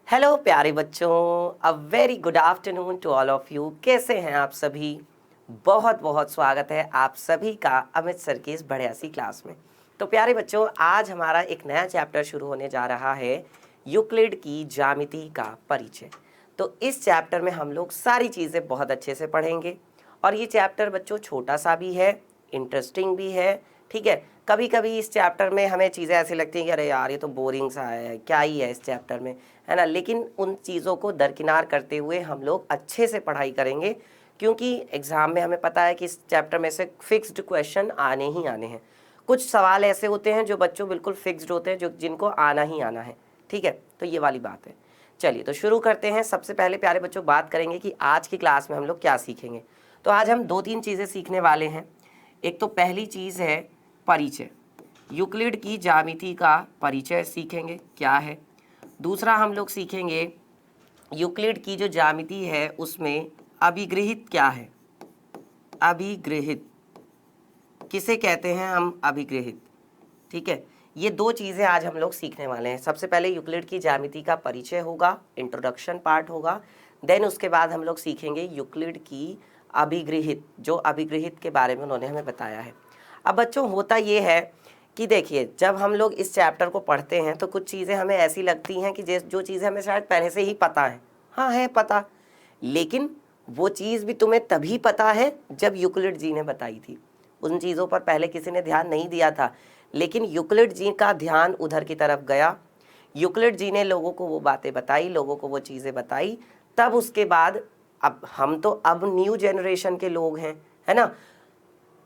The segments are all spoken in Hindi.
हेलो प्यारे बच्चों, a very good afternoon to all of you. कैसे हैं आप सभी? बहुत बहुत स्वागत है आप सभी का अमित सर की इस बढ़िया सी क्लास में। तो प्यारे बच्चों, आज हमारा एक नया चैप्टर शुरू होने जा रहा है, यूक्लिड की ज्यामिति का परिचय। तो इस चैप्टर में हम लोग सारी चीज़ें बहुत अच्छे से पढ़ेंगे और ये चैप्टर बच्चों छोटा सा भी है, इंटरेस्टिंग भी है। ठीक है, कभी कभी इस चैप्टर में हमें चीज़ें ऐसी लगती हैं कि अरे यार ये तो बोरिंग सा है, क्या ही है इस चैप्टर में, है ना। लेकिन उन चीज़ों को दरकिनार करते हुए हम लोग अच्छे से पढ़ाई करेंगे, क्योंकि एग्ज़ाम में हमें पता है कि इस चैप्टर में से फिक्स्ड क्वेश्चन आने ही आने हैं। कुछ सवाल ऐसे होते हैं जो बच्चों बिल्कुल फिक्स्ड होते हैं, जो जिनको आना ही आना है। ठीक है, तो ये वाली बात है। चलिए तो शुरू करते हैं। सबसे पहले प्यारे बच्चों बात करेंगे कि आज की क्लास में हम लोग क्या सीखेंगे। तो आज हम दो तीन चीज़ें सीखने वाले हैं। एक तो पहली चीज़ है परिचय, यूक्लिड की ज्यामिति का परिचय सीखेंगे क्या है। दूसरा हम लोग सीखेंगे यूक्लिड की जो ज्यामिति है उसमें अभिगृहित क्या है। अभिगृहित किसे कहते हैं हम? अभिगृहित। ठीक है, ये दो चीज़ें आज हम लोग सीखने वाले हैं। सबसे पहले यूक्लिड की ज्यामिति का परिचय होगा, इंट्रोडक्शन पार्ट होगा। देन उसके बाद हम लोग सीखेंगे यूक्लिड की अभिगृहित, जो अभिगृहित के बारे में उन्होंने हमें बताया है। अब बच्चों होता ये है कि देखिए, जब हम लोग इस चैप्टर को पढ़ते हैं तो कुछ चीज़ें हमें ऐसी लगती हैं कि जो चीज़ें हमें शायद पहले से ही पता है। हाँ है पता, लेकिन वो चीज़ भी तुम्हें तभी पता है जब यूक्लिड जी ने बताई थी। उन चीज़ों पर पहले किसी ने ध्यान नहीं दिया था, लेकिन यूक्लिड जी का ध्यान उधर की तरफ गया। यूक्लिड जी ने लोगों को वो बातें बताई, लोगों को वो चीज़ें बताई। तब उसके बाद अब हम तो अब न्यू जनरेशन के लोग हैं, है ना।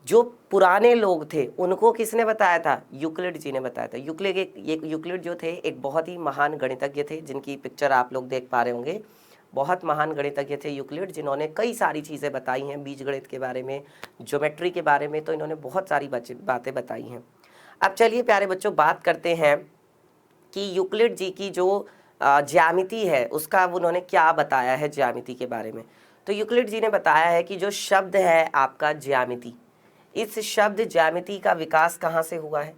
जो पुराने लोग थे उनको किसने बताया था? यूक्लिड जी ने बताया था। यूक्लिड जो थे एक बहुत ही महान गणितज्ञ थे, जिनकी पिक्चर आप लोग देख पा रहे होंगे। बहुत महान गणितज्ञ थे यूक्लिड, जिन्होंने कई सारी चीज़ें बताई हैं, बीजगणित के बारे में, ज्योमेट्री के बारे में। तो इन्होंने बहुत सारी बातें बताई हैं। अब चलिए प्यारे बच्चों बात करते हैं कि यूक्लिड जी की जो ज्यामिति है उसका उन्होंने क्या बताया है ज्यामिति के बारे में। तो यूक्लिड जी ने बताया है कि जो शब्द है आपका ज्यामिति, इस शब्द ज्यामिति का विकास कहाँ से हुआ है?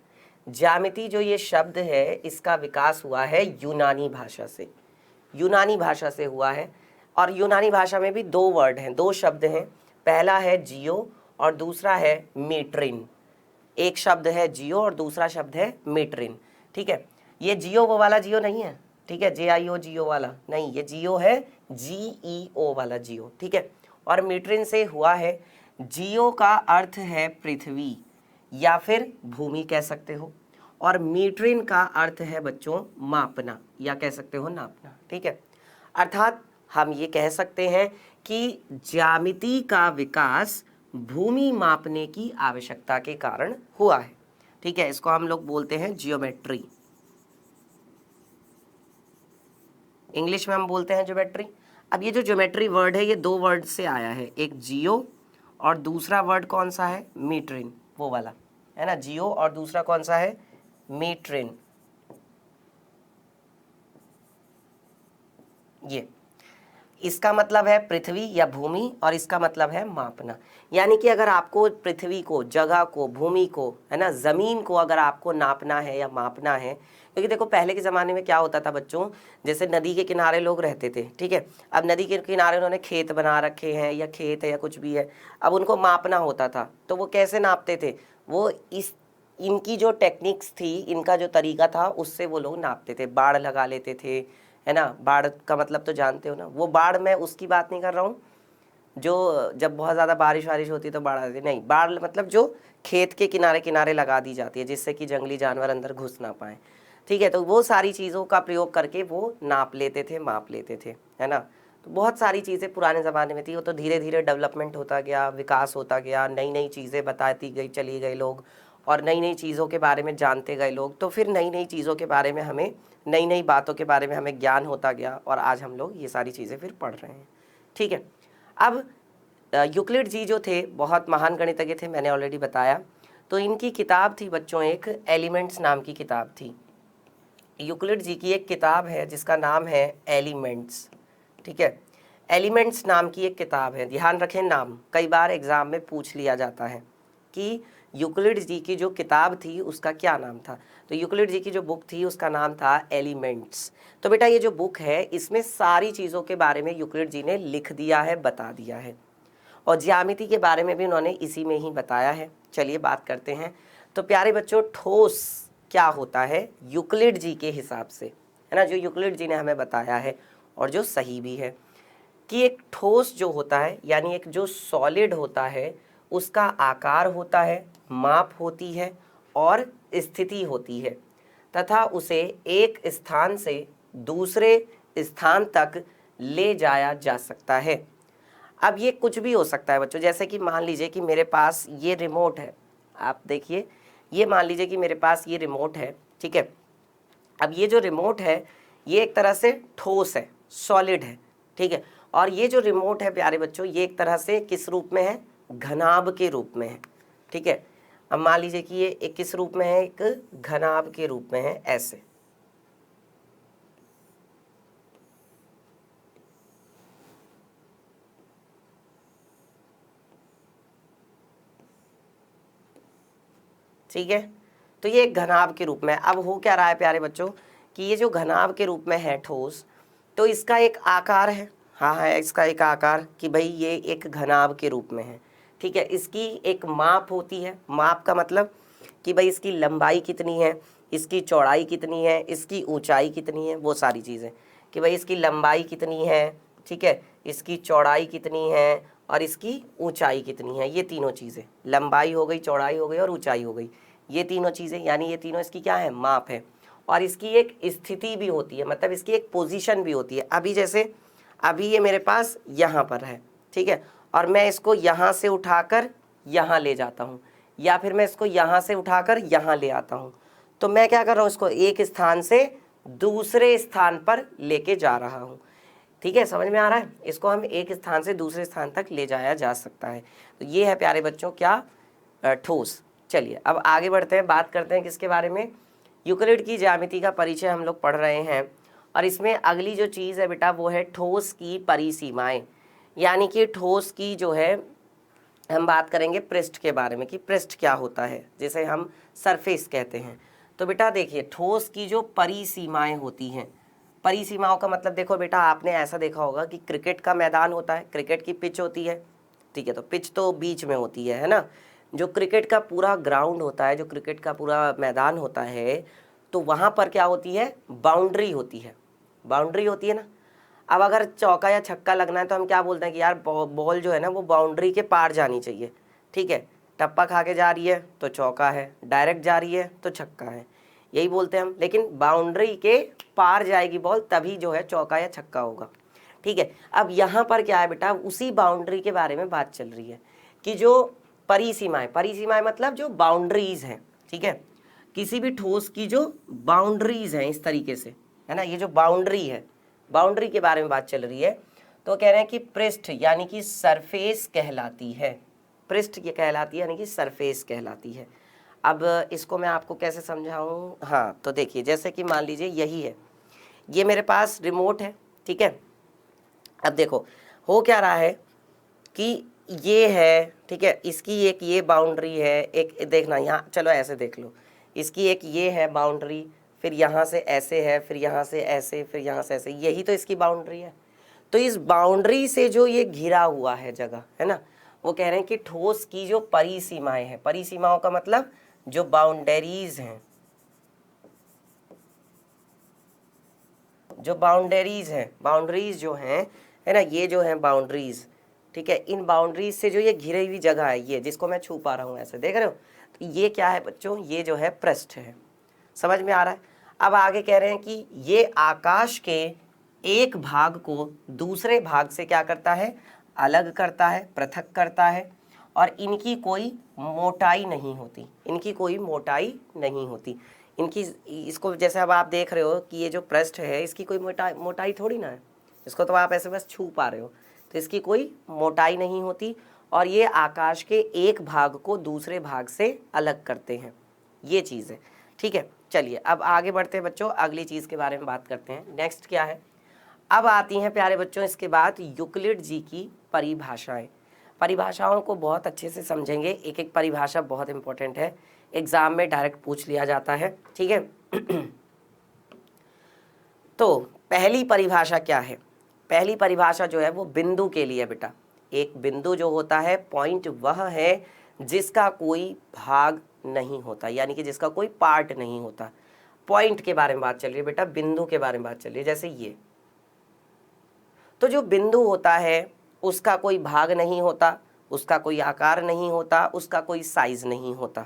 ज्यामिति जो ये शब्द है इसका विकास हुआ है यूनानी भाषा से। यूनानी भाषा से हुआ है, और यूनानी भाषा में भी दो वर्ड हैं, दो शब्द हैं। पहला है जियो और दूसरा है मीट्रिन। एक शब्द है जियो और दूसरा शब्द है मीट्रिन। ठीक है, ये जियो वो वाला जियो नहीं है, ठीक है, JIO जियो वाला नहीं, ये जियो है GEO वाला जियो। ठीक है, और मीट्रिन से हुआ है। जियो का अर्थ है पृथ्वी या फिर भूमि कह सकते हो, और मीट्रिन का अर्थ है बच्चों मापना या कह सकते हो नापना। ठीक है, अर्थात हम ये कह सकते हैं कि ज्यामिति का विकास भूमि मापने की आवश्यकता के कारण हुआ है। ठीक है, इसको हम लोग बोलते हैं जियोमेट्री। इंग्लिश में हम बोलते हैं ज्योमेट्री। अब ये जो ज्योमेट्री वर्ड है ये दो वर्ड से आया है, एक जियो और दूसरा वर्ड कौन सा है? मीट्रिन, वो वाला है ना। जियो और दूसरा कौन सा है? मीट्रिन। ये इसका मतलब है पृथ्वी या भूमि, और इसका मतलब है मापना। यानी कि अगर आपको पृथ्वी को, जगह को, भूमि को, है ना, ज़मीन को अगर आपको नापना है या मापना है, क्योंकि देखो पहले के ज़माने में क्या होता था बच्चों, जैसे नदी के किनारे लोग रहते थे। ठीक है, अब नदी के किनारे उन्होंने खेत बना रखे हैं, या खेत है या कुछ भी है, अब उनको मापना होता था। तो वो कैसे नापते थे? वो इनकी जो टेक्निक्स थी, इनका जो तरीका था, उससे वो लोग नापते थे। बाड़ लगा लेते थे, है ना। बाढ़ का मतलब तो जानते हो ना, वो बाढ़ मैं उसकी बात नहीं कर रहा हूँ जो जब बहुत ज़्यादा बारिश वारिश होती है तो बाढ़ आती है, नहीं। बाढ़ मतलब जो खेत के किनारे किनारे लगा दी जाती है, जिससे कि जंगली जानवर अंदर घुस ना पाए। ठीक है, तो वो सारी चीज़ों का प्रयोग करके वो नाप लेते थे, माप लेते थे, है ना। तो बहुत सारी चीज़ें पुराने ज़माने में थी। वो तो धीरे धीरे डेवलपमेंट होता गया, विकास होता गया, नई नई चीज़ें बताती गई, चली गए लोग, और नई नई चीज़ों के बारे में जानते गए लोग। तो फिर नई नई चीज़ों के बारे में हमें, नई नई बातों के बारे में हमें ज्ञान होता गया, और आज हम लोग ये सारी चीज़ें फिर पढ़ रहे हैं। ठीक है, अब यूक्लिड जी जो थे बहुत महान गणितज्ञ थे, मैंने ऑलरेडी बताया। तो इनकी किताब थी बच्चों, एक एलिमेंट्स नाम की किताब थी। यूक्लिड जी की एक किताब है जिसका नाम है एलिमेंट्स। ठीक है, एलिमेंट्स नाम की एक किताब है। ध्यान रखें नाम, कई बार एग्जाम में पूछ लिया जाता है कि यूक्लिड जी की जो किताब थी उसका क्या नाम था? तो यूक्लिड जी की जो बुक थी उसका नाम था एलिमेंट्स। तो बेटा ये जो बुक है इसमें सारी चीज़ों के बारे में यूक्लिड जी ने लिख दिया है, बता दिया है, और ज्यामिति के बारे में भी उन्होंने इसी में ही बताया है। चलिए बात करते हैं। तो प्यारे बच्चों, ठोस क्या होता है यूक्लिड जी के हिसाब से, है ना, जो यूक्लिड जी ने हमें बताया है और जो सही भी है, कि एक ठोस जो होता है यानी एक जो सॉलिड होता है उसका आकार होता है, माप होती है और स्थिति होती है, तथा उसे एक स्थान से दूसरे स्थान तक ले जाया जा सकता है। अब ये कुछ भी हो सकता है बच्चों, जैसे कि मान लीजिए कि मेरे पास ये रिमोट है, आप देखिए, ये मान लीजिए कि मेरे पास ये रिमोट है, ठीक है। अब ये जो रिमोट है ये एक तरह से ठोस है, सॉलिड है, ठीक है, और ये जो रिमोट है प्यारे बच्चों ये एक तरह से किस रूप में है? घनाभ के रूप में है, ठीक है। अब मान लीजिए कि ये एक किस रूप में है? एक घनाभ के रूप में है, ऐसे। ठीक है, तो ये एक घनाभ के रूप में। अब हो क्या रहा है प्यारे बच्चों कि ये जो घनाभ के रूप में है ठोस, तो इसका एक आकार है, हाँ है इसका एक आकार, कि भाई ये एक घनाभ के रूप में है, ठीक है। इसकी एक माप होती है, माप का मतलब कि भाई इसकी लंबाई कितनी है, इसकी चौड़ाई कितनी है, इसकी ऊंचाई कितनी है, वो सारी चीज़ें, कि भाई इसकी लंबाई कितनी है, ठीक है, इसकी चौड़ाई कितनी है और इसकी ऊंचाई कितनी है, ये तीनों चीज़ें, लंबाई हो गई, चौड़ाई हो गई और ऊंचाई हो गई, ये तीनों चीज़ें, यानी ये तीनों इसकी क्या है? माप है। और इसकी एक स्थिति भी होती है, मतलब इसकी एक पोजीशन भी होती है। अभी जैसे अभी ये मेरे पास यहाँ पर है, ठीक है, और मैं इसको यहाँ से उठाकर यहाँ ले जाता हूँ, या फिर मैं इसको यहाँ से उठाकर यहाँ ले आता हूँ, तो मैं क्या कर रहा हूँ? इसको एक स्थान से दूसरे स्थान पर लेके जा रहा हूँ, ठीक है, समझ में आ रहा है? इसको हम एक स्थान से दूसरे स्थान तक ले जाया जा सकता है। तो ये है प्यारे बच्चों क्या? ठोस। चलिए अब आगे बढ़ते हैं, बात करते हैं किसके बारे में? यूक्लिड की ज्यामिति का परिचय हम लोग पढ़ रहे हैं, और इसमें अगली जो चीज़ है बेटा वो है ठोस की परिसीमाएं, यानी कि ठोस की जो है हम बात करेंगे पृष्ठ के बारे में, कि पृष्ठ क्या होता है, जिसे हम सरफेस कहते हैं। तो बेटा देखिए, ठोस की जो परिसीमाएं होती हैं, परिसीमाओं का मतलब देखो बेटा, आपने ऐसा देखा होगा कि क्रिकेट का मैदान होता है, क्रिकेट की पिच होती है, ठीक है, तो पिच तो बीच में होती है ना। जो क्रिकेट का पूरा ग्राउंड होता है, जो क्रिकेट का पूरा मैदान होता है, तो वहाँ पर क्या होती है? बाउंड्री होती है, बाउंड्री होती है ना। अब अगर चौका या छक्का लगना है तो हम क्या बोलते हैं कि यार बॉल जो है ना वो बाउंड्री के पार जानी चाहिए, ठीक है, टप्पा खा के जा रही है तो चौका है, डायरेक्ट जा रही है तो छक्का है, यही बोलते हैं हम। लेकिन बाउंड्री के पार जाएगी बॉल तभी जो है चौका या छक्का होगा, ठीक है। अब यहाँ पर क्या है बेटा, उसी बाउंड्री के बारे में बात चल रही है कि जो परिसीमाएं, परिसीमाएं मतलब जो बाउंड्रीज हैं, ठीक है, किसी भी ठोस की जो बाउंड्रीज हैं इस तरीके से, है ना, ये जो बाउंड्री है, बाउंड्री के बारे में बात चल रही है, तो कह रहे हैं कि पृष्ठ यानी कि सरफेस कहलाती है, पृष्ठ ये कहलाती है यानी कि सरफेस कहलाती है। अब इसको मैं आपको कैसे समझाऊं? हाँ, तो देखिए, जैसे कि मान लीजिए यही है, ये मेरे पास रिमोट है, ठीक है। अब देखो हो क्या रहा है कि ये है, ठीक है, इसकी एक ये बाउंड्री है, एक देखना यहाँ, चलो ऐसे देख लो, इसकी एक ये है बाउंड्री, फिर यहाँ से ऐसे है, फिर यहाँ से ऐसे, फिर यहाँ से ऐसे, यही तो इसकी बाउंड्री है। तो इस बाउंड्री से जो ये घिरा हुआ है जगह, है ना, वो कह रहे हैं कि ठोस की जो परिसीमाएं हैं, परिसीमाओं का मतलब जो बाउंड्रीज हैं, जो बाउंड्रीज हैं, बाउंड्रीज जो हैं, है ना, ये जो है बाउंड्रीज, ठीक है, इन बाउंड्रीज से जो ये घिरी हुई जगह है, ये जिसको मैं छू पा रहा हूँ ऐसे, देख रहे हो, तो ये क्या है बच्चों? ये जो है पृष्ठ है, समझ में आ रहा है? अब आगे कह रहे हैं कि ये आकाश के एक भाग को दूसरे भाग से क्या करता है? अलग करता है, पृथक करता है, और इनकी कोई मोटाई नहीं होती, इनकी कोई मोटाई नहीं होती, इनकी, इसको जैसे अब आप देख रहे हो कि ये जो पृष्ठ है इसकी कोई मोटाई थोड़ी ना है, इसको तो आप ऐसे बस छू पा रहे हो, तो इसकी कोई मोटाई नहीं होती, और ये आकाश के एक भाग को दूसरे भाग से अलग करते हैं, ये चीज़ है, ठीक है। चलिए अब आगे बढ़ते हैं बच्चों, अगली चीज़ के बारे में बात करते हैं। नेक्स्ट क्या है? अब आती हैं प्यारे बच्चों इसके बाद यूक्लिड जी की परिभाषाएं। परिभाषाओं को बहुत अच्छे से समझेंगे, एक एक परिभाषा बहुत इंपॉर्टेंट है, एग्जाम में डायरेक्ट पूछ लिया जाता है, ठीक है। तो पहली परिभाषा क्या है? पहली परिभाषा जो है वो बिंदु के लिए बेटा। एक बिंदु जो होता है, पॉइंट, वह है जिसका कोई भाग नहीं होता, यानी कि जिसका कोई पार्ट नहीं होता। पॉइंट के बारे में बात चल रही है बेटा, बिंदु के बारे में बात चल रही है। जैसे ये, तो जो बिंदु होता है उसका कोई भाग नहीं होता, उसका कोई आकार नहीं होता, उसका कोई साइज नहीं होता।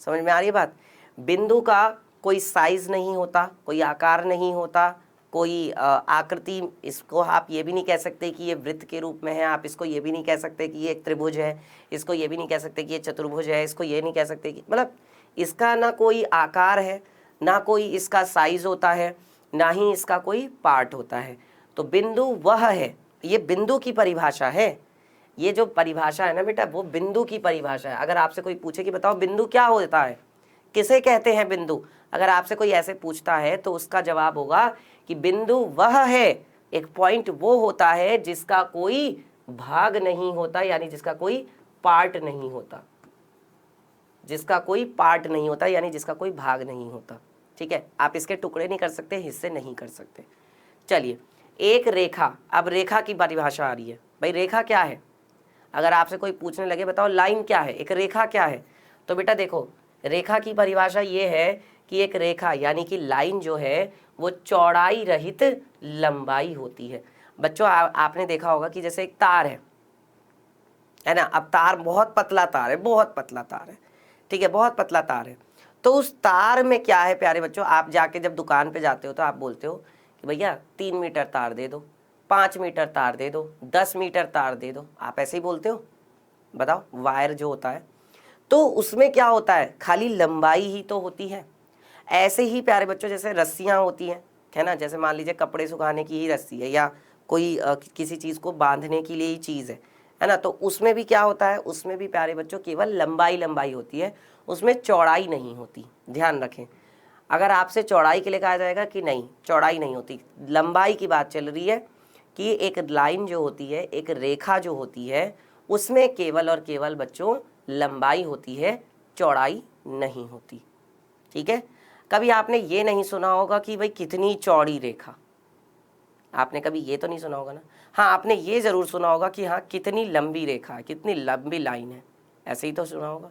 समझ में आ रही है बात? बिंदु का कोई साइज नहीं होता, कोई आकार नहीं होता, कोई आकृति, इसको आप ये भी नहीं कह सकते कि ये वृत्त के रूप में है, आप इसको ये भी नहीं कह सकते कि ये एक त्रिभुज है, इसको ये भी नहीं कह सकते कि ये चतुर्भुज है, इसको ये नहीं कह सकते कि, मतलब इसका ना कोई आकार है, ना कोई इसका साइज होता है, ना ही इसका कोई पार्ट होता है। तो बिंदु वह है, ये बिंदु की परिभाषा है। ये जो परिभाषा है ना बेटा, वो बिंदु की परिभाषा है। अगर आपसे कोई पूछे कि बताओ बिंदु क्या होता है, किसे कहते हैं बिंदु, अगर आपसे कोई ऐसे पूछता है तो उसका जवाब होगा कि बिंदु वह है, एक पॉइंट वो होता है जिसका कोई भाग नहीं होता, यानी जिसका कोई पार्ट नहीं होता, जिसका कोई पार्ट नहीं होता, यानी जिसका कोई भाग नहीं होता। ठीक है, आप इसके टुकड़े नहीं कर सकते, हिस्से नहीं कर सकते। चलिए, एक रेखा, अब रेखा की परिभाषा आ रही है। भाई रेखा क्या है? अगर आपसे कोई पूछने लगे बताओ लाइन क्या है, एक रेखा क्या है, तो बेटा देखो रेखा की परिभाषा ये है कि एक रेखा यानी कि लाइन जो है वो चौड़ाई रहित लंबाई होती है। बच्चों आपने देखा होगा कि जैसे एक तार है ना, अब तार बहुत पतला तार है, बहुत पतला तार है, ठीक है, बहुत पतला तार है। तो उस तार में क्या है प्यारे बच्चों, आप जाके जब दुकान पे जाते हो तो आप बोलते हो कि भैया 3 मीटर तार दे दो, 5 मीटर तार दे दो, 10 मीटर तार दे दो, आप ऐसे ही बोलते हो। बताओ, वायर जो होता है तो उसमें क्या होता है, खाली लंबाई ही तो होती है। ऐसे ही प्यारे बच्चों जैसे रस्सियां होती हैं, है ना, जैसे मान लीजिए कपड़े सुखाने की ही रस्सी है, या कोई किसी चीज़ को बांधने के लिए ही चीज़ है ना, तो उसमें भी क्या होता है, उसमें भी प्यारे बच्चों केवल लंबाई लंबाई होती है, उसमें चौड़ाई नहीं होती। ध्यान रखें, अगर आपसे चौड़ाई के लिए कहा जाएगा कि नहीं चौड़ाई नहीं होती, लंबाई की बात चल रही है कि एक लाइन जो होती है, एक रेखा जो होती है, उसमें केवल और केवल बच्चों लंबाई होती है, चौड़ाई नहीं होती। ठीक है, कभी आपने ये नहीं सुना होगा कि भाई कितनी चौड़ी रेखा, आपने कभी ये तो नहीं सुना होगा ना। हाँ, आपने ये ज़रूर सुना होगा कि हाँ कितनी लंबी रेखा है, कितनी लंबी लाइन है, ऐसे ही तो सुना होगा।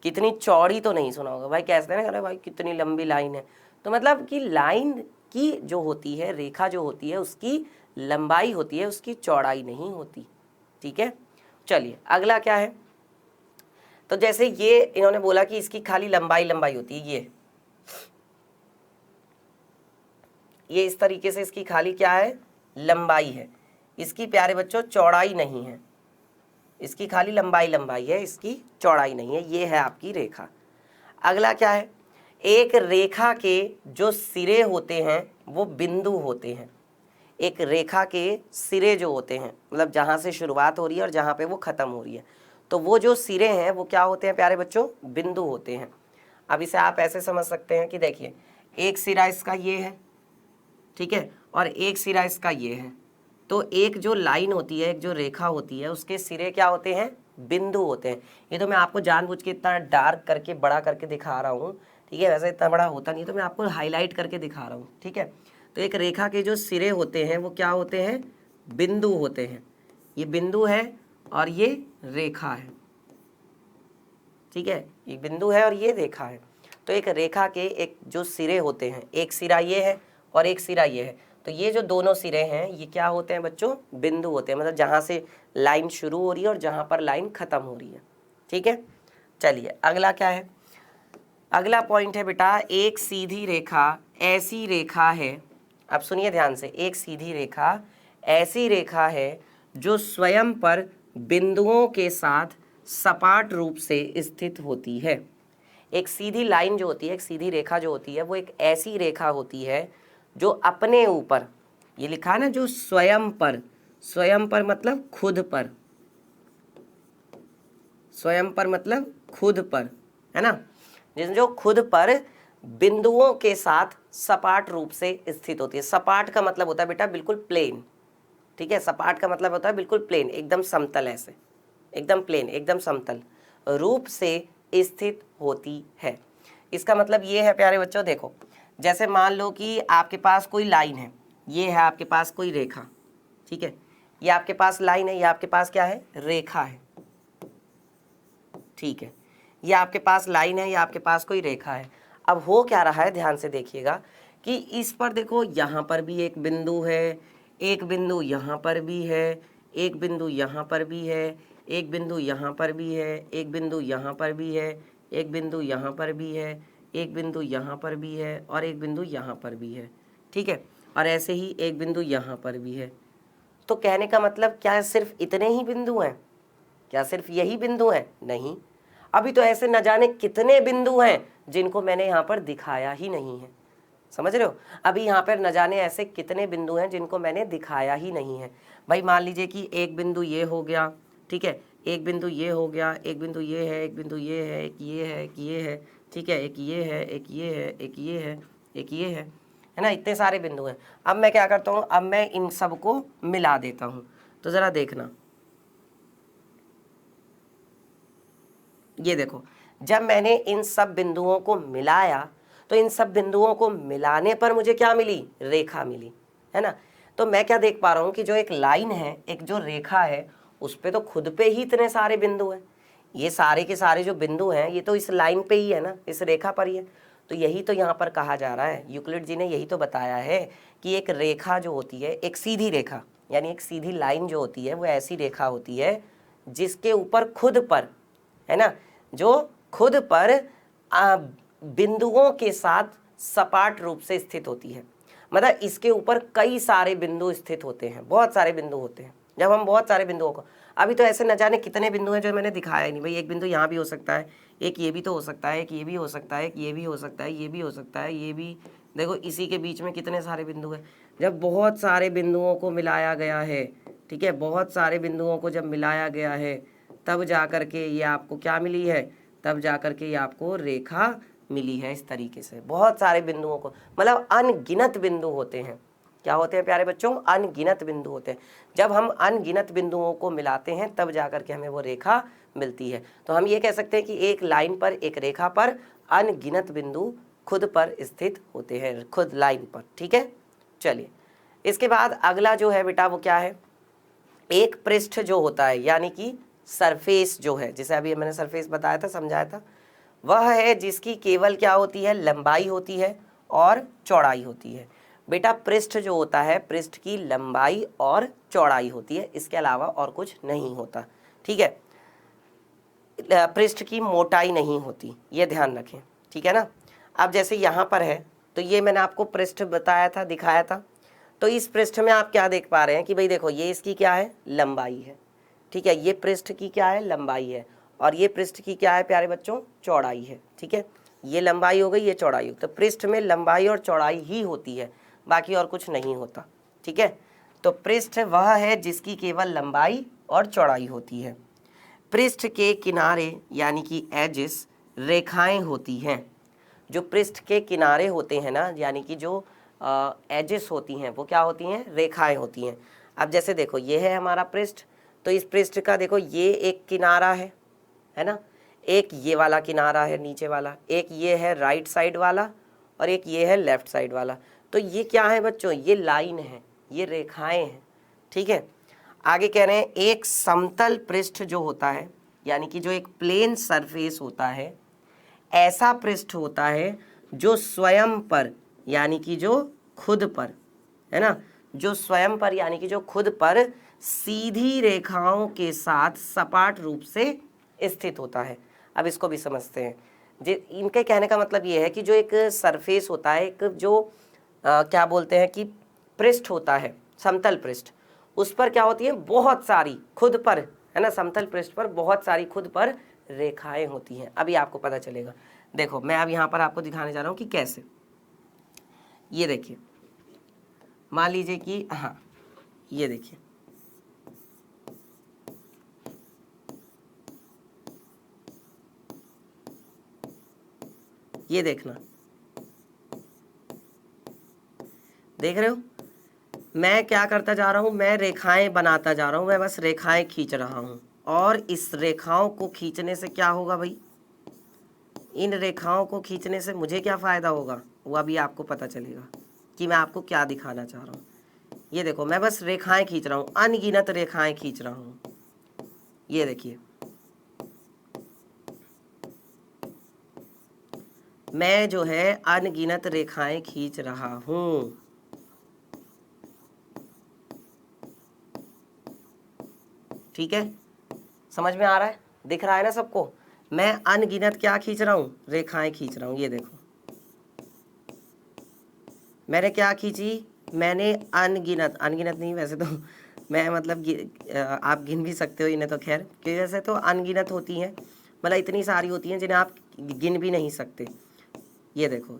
कितनी चौड़ी तो नहीं सुना होगा। भाई कैसे ना, अरे भाई कितनी लंबी लाइन है, तो मतलब कि लाइन की जो होती है, रेखा जो होती है, उसकी लंबाई होती है, उसकी चौड़ाई नहीं होती। ठीक है, चलिए अगला क्या है, तो जैसे ये इन्होंने बोला कि इसकी खाली लंबाई लंबाई होती है, ये इस तरीके से इसकी खाली क्या है, लंबाई है, इसकी प्यारे बच्चों चौड़ाई नहीं है, इसकी खाली लंबाई लंबाई है, इसकी चौड़ाई नहीं है। ये है आपकी रेखा। अगला क्या है, एक रेखा के जो सिरे होते हैं वो बिंदु होते हैं। एक रेखा के सिरे जो होते हैं, मतलब जहाँ से शुरुआत हो रही है और जहाँ पे वो ख़त्म हो रही है, तो वो जो सिरे हैं वो क्या होते हैं प्यारे बच्चों, बिंदु होते हैं। अब इसे आप ऐसे समझ सकते हैं कि देखिए एक सिरा इसका ये है, ठीक है, और एक सिरा इसका ये है, तो एक जो लाइन होती है, एक जो रेखा होती है, उसके सिरे क्या होते हैं, बिंदु होते हैं। ये तो मैं आपको जानबूझ के इतना डार्क करके बड़ा करके दिखा रहा हूँ, ठीक है, वैसे इतना बड़ा होता नहीं, तो मैं आपको हाईलाइट करके दिखा रहा हूँ। ठीक है, तो एक रेखा के जो सिरे होते हैं वो क्या होते हैं, बिंदु होते हैं। ये बिंदु है और ये रेखा है। ठीक है, ये बिंदु है और ये रेखा है। तो एक रेखा के एक जो सिरे होते हैं, एक सिरा ये है और एक सिरा ये है, तो ये जो दोनों सिरे हैं ये क्या होते हैं बच्चों, बिंदु होते हैं, मतलब जहाँ से लाइन शुरू हो रही है और जहाँ पर लाइन ख़त्म हो रही है। ठीक है, चलिए अगला क्या है, अगला पॉइंट है बेटा, एक सीधी रेखा ऐसी रेखा है, अब सुनिए ध्यान से, एक सीधी रेखा ऐसी रेखा है जो स्वयं पर बिंदुओं के साथ सपाट रूप से स्थित होती है। एक सीधी लाइन जो होती है, एक सीधी रेखा जो होती है, वो एक ऐसी रेखा होती है जो अपने ऊपर, ये लिखा है ना, जो स्वयं पर मतलब खुद पर, स्वयं पर मतलब खुद पर, है ना, जो खुद पर बिंदुओं के साथ सपाट रूप से स्थित होती है। सपाट का मतलब होता है बेटा बिल्कुल प्लेन। ठीक है, सपाट का मतलब होता है बिल्कुल प्लेन, एकदम समतल ऐसे। एकदम प्लेन, एकदम समतल रूप से स्थित होती है। इसका मतलब ये है प्यारे बच्चों, देखो जैसे मान लो कि आपके पास कोई लाइन है, ये है आपके पास कोई रेखा, ठीक है, ये आपके पास लाइन है, ये आपके पास क्या है, रेखा है, ठीक है, ये आपके पास लाइन है, ये आपके पास कोई रेखा है। अब हो क्या रहा है, ध्यान से देखिएगा कि इस पर देखो यहाँ पर भी एक बिंदु है, एक बिंदु यहाँ पर भी है, एक बिंदु यहाँ पर भी है, एक बिंदु यहाँ पर भी है, एक बिंदु यहाँ पर भी है, एक बिंदु यहाँ पर भी है, एक बिंदु यहाँ पर भी है और एक बिंदु यहाँ पर भी है, ठीक है, और ऐसे ही एक बिंदु यहाँ पर भी है। तो कहने का मतलब क्या सिर्फ इतने ही बिंदु हैं? क्या सिर्फ यही बिंदु हैं? नहीं, अभी तो ऐसे न जाने कितने बिंदु हैं जिनको मैंने यहाँ पर दिखाया ही नहीं है। समझ रहे हो? अभी यहाँ पर न जाने ऐसे कितने बिंदु हैं जिनको मैंने दिखाया ही नहीं है। भाई मान लीजिए कि एक बिंदु ये हो गया, ठीक है, एक बिंदु ये हो गया, एक बिंदु ये है, एक बिंदु ये है, एक ये है, एक ये है, ठीक है, एक ये है, एक ये है, एक ये है, एक ये है ना, इतने सारे बिंदु हैं। अब मैं क्या करता हूँ, अब मैं इन सबको मिला देता हूँ। तो ज़रा देखना, ये देखो, जब मैंने इन सब बिंदुओं को मिलाया तो इन सब बिंदुओं को मिलाने पर मुझे क्या मिली, रेखा मिली, है ना। तो मैं क्या देख पा रहा हूँ कि जो एक लाइन है, एक जो रेखा है, उस पे तो खुद पे ही इतने सारे बिंदु हैं। ये सारे के सारे जो बिंदु हैं ये तो इस लाइन पे ही है ना, इस रेखा पर ही है। तो यही तो यहाँ पर कहा जा रहा है, यूक्लिड जी ने यही तो बताया है कि एक रेखा जो होती है, एक सीधी रेखा यानी एक सीधी लाइन जो होती है वो ऐसी रेखा होती है जिसके ऊपर खुद पर, है ना, जो खुद पर बिंदुओं के साथ सपाट रूप से स्थित होती है। मतलब इसके ऊपर कई सारे बिंदु स्थित होते हैं, बहुत सारे बिंदु होते हैं। जब हम बहुत सारे बिंदुओं को, अभी तो ऐसे न जाने कितने बिंदु हैं जो मैंने दिखाया ही नहीं। भाई एक बिंदु यहाँ भी हो सकता है, एक ये भी तो हो सकता है, एक ये भी हो सकता है, एक ये भी हो सकता है, ये भी हो सकता है, ये भी, देखो इसी के बीच में कितने सारे बिंदु हैं। जब बहुत सारे बिंदुओं को मिलाया गया है, ठीक है, बहुत सारे बिंदुओं को जब मिलाया गया है तब जा कर के ये आपको क्या मिली है, तब जा कर के ये आपको रेखा मिली है। इस तरीके से बहुत सारे बिंदुओं को, मतलब अनगिनत बिंदु होते हैं। क्या होते हैं प्यारे बच्चों, अनगिनत बिंदु होते हैं। जब हम अनगिनत बिंदुओं को मिलाते हैं तब जाकर के हमें वो रेखा मिलती है। तो हम ये कह सकते हैं कि एक लाइन पर, एक रेखा पर अनगिनत बिंदु खुद पर स्थित होते हैं, खुद लाइन पर, ठीक है। चलिए, इसके बाद अगला जो है बेटा वो क्या है, एक पृष्ठ जो होता है यानी कि सरफेस जो है, जिसे अभी मैंने सरफेस बताया था, समझाया था, वह है जिसकी केवल क्या होती है, लंबाई होती है और चौड़ाई होती है। बेटा पृष्ठ जो होता है, पृष्ठ की लंबाई और चौड़ाई होती है, इसके अलावा और कुछ नहीं होता, ठीक है। पृष्ठ की मोटाई नहीं होती, ये ध्यान रखें, ठीक है ना। अब जैसे यहाँ पर है तो ये मैंने आपको पृष्ठ बताया था, दिखाया था। तो इस पृष्ठ में आप क्या देख पा रहे हैं कि भाई देखो ये इसकी क्या है, लंबाई है, ठीक है, ये पृष्ठ की क्या है, लंबाई है, और ये पृष्ठ की क्या है प्यारे बच्चों, चौड़ाई है, ठीक है। ये लंबाई हो गई, ये चौड़ाई हो, तो पृष्ठ में लंबाई और चौड़ाई ही होती है, बाकी और कुछ नहीं होता, ठीक है। तो पृष्ठ वह है जिसकी केवल लंबाई और चौड़ाई होती है। पृष्ठ के किनारे यानी कि एजेस रेखाएं होती हैं। जो पृष्ठ के किनारे होते हैं ना, यानी कि जो एजेस होती हैं वो क्या होती हैं, रेखाएं होती हैं। अब जैसे देखो ये है हमारा पृष्ठ, तो इस पृष्ठ का देखो ये एक किनारा है ना, एक ये वाला किनारा है नीचे वाला, एक ये है राइट साइड वाला और एक ये है लेफ्ट साइड वाला। तो ये क्या है बच्चों, ये लाइन है, ये रेखाएं हैं, ठीक है। आगे कह रहे हैं एक समतल पृष्ठ जो होता है यानी कि जो एक प्लेन सरफेस होता है, ऐसा पृष्ठ होता है जो स्वयं पर यानी कि जो खुद पर, है ना, जो स्वयं पर यानी कि जो खुद पर सीधी रेखाओं के साथ सपाट रूप से स्थित होता है। अब इसको भी समझते हैं। इनके कहने का मतलब ये है कि जो एक सरफेस होता है, एक जो क्या बोलते हैं कि पृष्ठ होता है, समतल पृष्ठ, उस पर क्या होती है, बहुत सारी खुद पर, है ना, समतल पृष्ठ पर बहुत सारी खुद पर रेखाएं होती हैं। अभी आपको पता चलेगा। देखो मैं अब यहाँ पर आपको दिखाने जा रहा हूँ कि कैसे। ये देखिए, मान लीजिए कि हाँ, ये देखिए, ये देखना, देख रहे हो, मैं क्या करता जा रहा हूँ, मैं रेखाएं बनाता जा रहा हूँ, मैं बस रेखाएं खींच रहा हूँ और इस रेखाओं को खींचने से क्या होगा भाई, इन रेखाओं को खींचने से मुझे क्या फ़ायदा होगा वो अभी आपको पता चलेगा कि मैं आपको क्या दिखाना चाह रहा हूँ। ये देखो मैं बस रेखाएं खींच रहा हूँ, अनगिनत रेखाएं खींच रहा हूँ। ये देखिए मैं जो है अनगिनत रेखाएं खींच रहा हूँ। ठीक है, समझ में आ रहा है, दिख रहा है ना सबको। मैं अनगिनत क्या खींच रहा हूँ, रेखाएं खींच रहा हूँ। ये देखो मैंने क्या खींची, मैंने अनगिनत, अनगिनत नहीं वैसे तो मैं मतलब आप गिन भी सकते हो इन्हें तो, खैर कि वैसे तो अनगिनत होती हैं, मतलब इतनी सारी होती हैं जिन्हें आप गिन भी नहीं सकते। ये देखो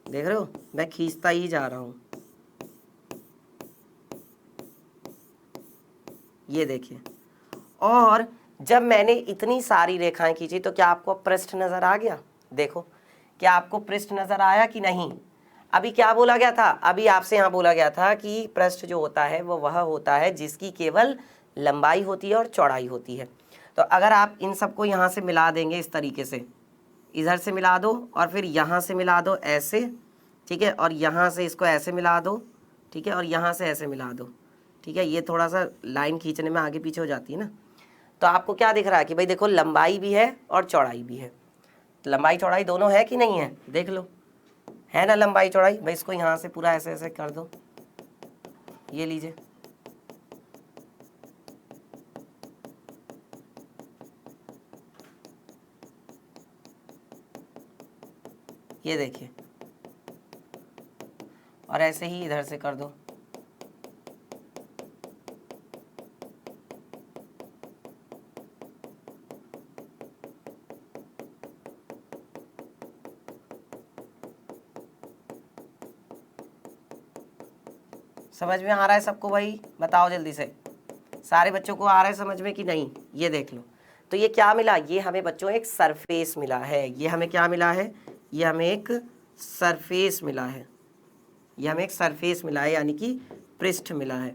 देख रहे हो, मैं खींचता ही जा रहा हूँ। ये देखिए, और जब मैंने इतनी सारी रेखाएं खींची तो क्या आपको पृष्ठ नजर आ गया? देखो क्या आपको पृष्ठ नजर आया कि नहीं? अभी क्या बोला गया था, अभी आपसे यहाँ बोला गया था कि पृष्ठ जो होता है वो वह होता है जिसकी केवल लंबाई होती है और चौड़ाई होती है। तो अगर आप इन सबको यहाँ से मिला देंगे इस तरीके से, इधर से मिला दो और फिर यहाँ से मिला दो ऐसे, ठीक है, और यहाँ से इसको ऐसे मिला दो, ठीक है, और यहाँ से ऐसे मिला दो, ठीक है। ये थोड़ा सा लाइन खींचने में आगे पीछे हो जाती है ना। तो आपको क्या दिख रहा है कि भाई देखो लंबाई भी है और चौड़ाई भी है। लंबाई चौड़ाई दोनों है कि नहीं है, देख लो, है ना लंबाई चौड़ाई। भाई इसको यहाँ से पूरा ऐसे ऐसे कर दो, ये लीजिए, ये देखिए, और ऐसे ही इधर से कर दो। समझ में आ रहा है सबको भाई, बताओ जल्दी से, सारे बच्चों को आ रहा है समझ में कि नहीं? ये देख लो, तो ये क्या मिला, ये हमें बच्चों एक सरफेस मिला है। ये हमें क्या मिला है, ये हमें एक सरफेस मिला है, ये हमें एक सरफेस मिला है, यानी कि पृष्ठ मिला है।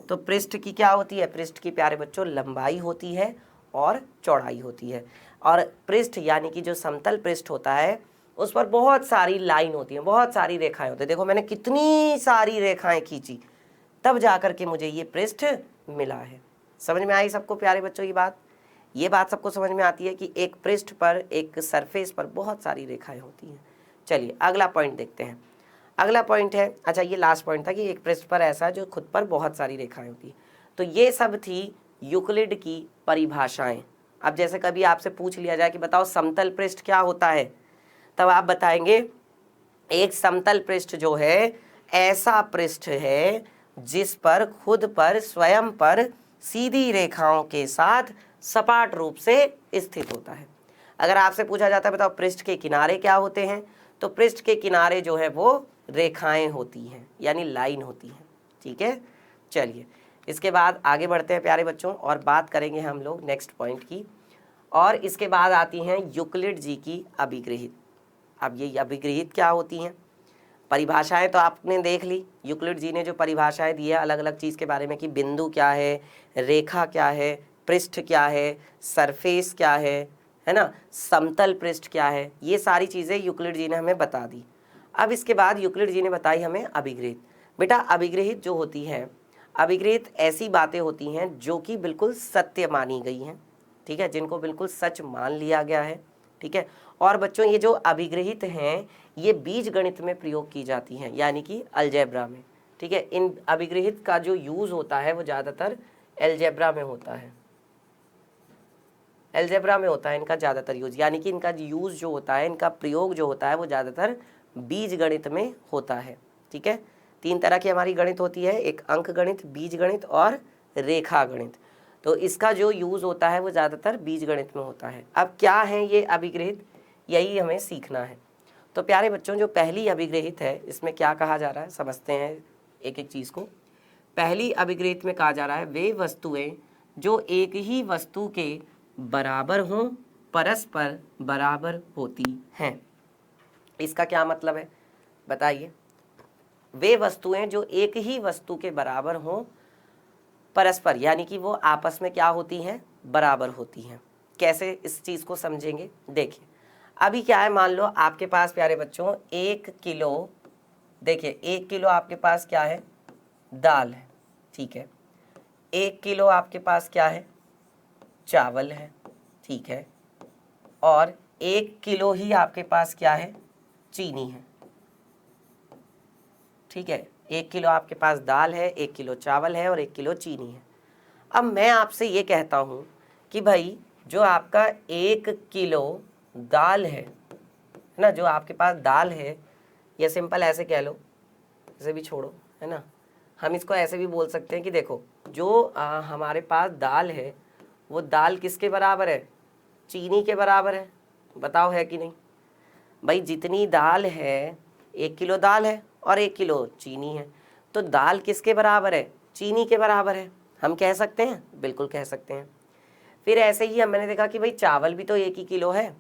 तो पृष्ठ की क्या होती है, पृष्ठ की प्यारे बच्चों लंबाई होती है और चौड़ाई होती है। और पृष्ठ यानी कि जो समतल पृष्ठ होता है उस पर बहुत सारी लाइन होती है, बहुत सारी रेखाएं होती है। देखो मैंने कितनी सारी रेखाएं खींची, तब जाकर के मुझे ये पृष्ठ मिला है। समझ में आई सबको प्यारे बच्चों ये बात सबको समझ में आती है कि एक पृष्ठ पर, एक सरफेस पर बहुत सारी रेखाएं होती हैं। चलिए अगला पॉइंट देखते हैं। अगला पॉइंट है, अच्छा ये लास्ट पॉइंट था कि एक पृष्ठ पर ऐसा जो खुद पर बहुत सारी रेखाएं होती हैं। तो ये सब थी यूक्लिड की परिभाषाएं। अब जैसे कभी आपसे पूछ लिया जाए कि बताओ समतल पृष्ठ क्या होता है, तब आप बताएंगे एक समतल पृष्ठ जो है ऐसा पृष्ठ है जिस पर खुद पर, स्वयं पर सीधी रेखाओं के साथ सपाट रूप से स्थित होता है। अगर आपसे पूछा जाता है बताओ पृष्ठ के किनारे क्या होते हैं, तो पृष्ठ के किनारे जो है वो रेखाएं होती हैं, यानी लाइन होती हैं। ठीक है, चलिए इसके बाद आगे बढ़ते हैं प्यारे बच्चों और बात करेंगे हम लोग नेक्स्ट पॉइंट की। और इसके बाद आती हैं यूक्लिड जी की अभिगृहित। अब ये अभिगृहित क्या होती हैं, परिभाषाएं तो आपने देख ली, यूक्लिड जी ने जो परिभाषाएं दी है अलग अलग चीज़ के बारे में कि बिंदु क्या है, रेखा क्या है, पृष्ठ क्या है, सरफेस क्या है ना, समतल पृष्ठ क्या है, ये सारी चीज़ें यूक्लिड जी ने हमें बता दी। अब इसके बाद यूक्लिड जी ने बताई हमें अभिगृहित। बेटा अभिगृहित जो होती है, अभिगृहित ऐसी बातें होती हैं जो कि बिल्कुल सत्य मानी गई हैं, ठीक है, जिनको बिल्कुल सच मान लिया गया है। ठीक है, और बच्चों ये जो अभिगृहित हैं ये बीज गणित में प्रयोग की जाती हैं, यानी कि अलजेब्रा में। ठीक है, इन अभिगृहित का जो यूज़ होता है वो ज़्यादातर अलजेब्रा में होता है, अलजेब्रा में होता है इनका ज़्यादातर यूज़, यानी कि इनका यूज़ जो होता है, इनका प्रयोग जो होता है वो ज़्यादातर बीज गणित में होता है। ठीक है, तीन तरह की हमारी गणित होती है, एक अंक गणित, बीज गणित और रेखा गणित। तो इसका जो यूज़ होता है वो ज़्यादातर बीज गणित में होता है। अब क्या है ये अभिगृहित, यही हमें सीखना है। तो प्यारे बच्चों जो पहली अभिगृहित है इसमें क्या कहा जा रहा है, समझते हैं एक एक चीज़ को। पहली अभिगृहित में कहा जा रहा है वे वस्तुएं जो एक ही वस्तु के बराबर हों, परस्पर बराबर होती हैं। इसका क्या मतलब है बताइए। वे वस्तुएं जो एक ही वस्तु के बराबर हों, परस्पर, यानी कि वो आपस में क्या होती हैं, बराबर होती हैं। कैसे इस चीज़ को समझेंगे, देखिए अभी क्या है, मान लो आपके पास प्यारे बच्चों 1 किलो, देखिए 1 किलो आपके पास क्या है, दाल है, ठीक है। 1 किलो आपके पास क्या है, चावल है, ठीक है। और 1 किलो ही आपके पास क्या है, चीनी है, ठीक है। 1 किलो आपके पास दाल है, 1 किलो चावल है और 1 किलो चीनी है। अब मैं आपसे ये कहता हूँ कि भाई जो आपका 1 किलो दाल है ना, जो आपके पास दाल है, या सिंपल ऐसे कह लो, इसे भी छोड़ो, है ना, हम इसको ऐसे भी बोल सकते हैं कि देखो जो हमारे पास दाल है वो दाल किसके बराबर है, चीनी के बराबर है। बताओ है कि नहीं भाई, जितनी दाल है, 1 किलो दाल है और 1 किलो चीनी है, तो दाल किसके बराबर है, चीनी के बराबर है। हम कह सकते हैं, बिल्कुल कह सकते हैं। फिर ऐसे ही मैंने देखा कि भाई चावल भी तो 1 ही किलो है